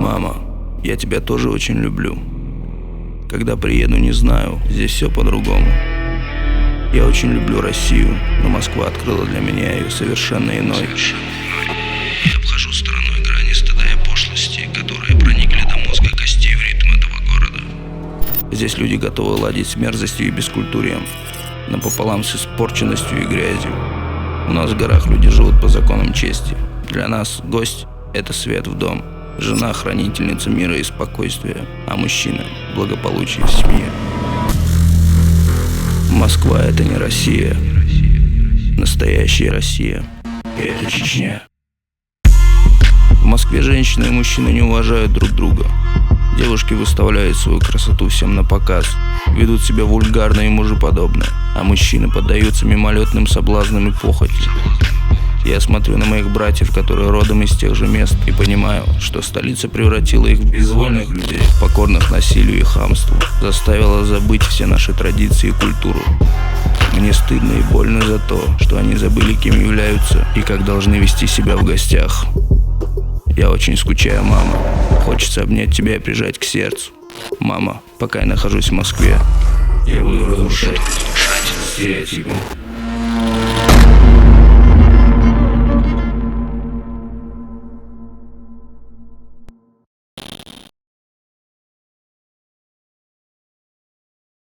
Мама, я тебя тоже очень люблю. Когда приеду, не знаю, здесь все по-другому. Я очень люблю Россию, но Москва открыла для меня ее совершенно иной. Я обхожу стороной грани стыда и пошлости, которые проникли до мозга костей в ритм этого города. Здесь люди готовы ладить с мерзостью и бескультурием, напополам с испорченностью и грязью. У нас в горах люди живут по законам чести. Для нас гость — это свет в дом, жена — хранительница мира и спокойствия, а мужчина — благополучие в семье. Москва — это не Россия. Настоящая Россия — это Чечня. В Москве женщины и мужчины не уважают друг друга. Девушки выставляют свою красоту всем на показ, ведут себя вульгарно и мужеподобно, а мужчины поддаются мимолетным соблазнам и похоти. Я смотрю на моих братьев, которые родом из тех же мест, и понимаю, что столица превратила их в безвольных людей, покорных насилию и хамству, заставила забыть все наши традиции и культуру. Мне стыдно и больно за то, что они забыли, кем являются и как должны вести себя в гостях. Я очень скучаю, мама. Хочется обнять тебя и прижать к сердцу. Мама, пока я нахожусь в Москве, я буду разрушать стереотипы.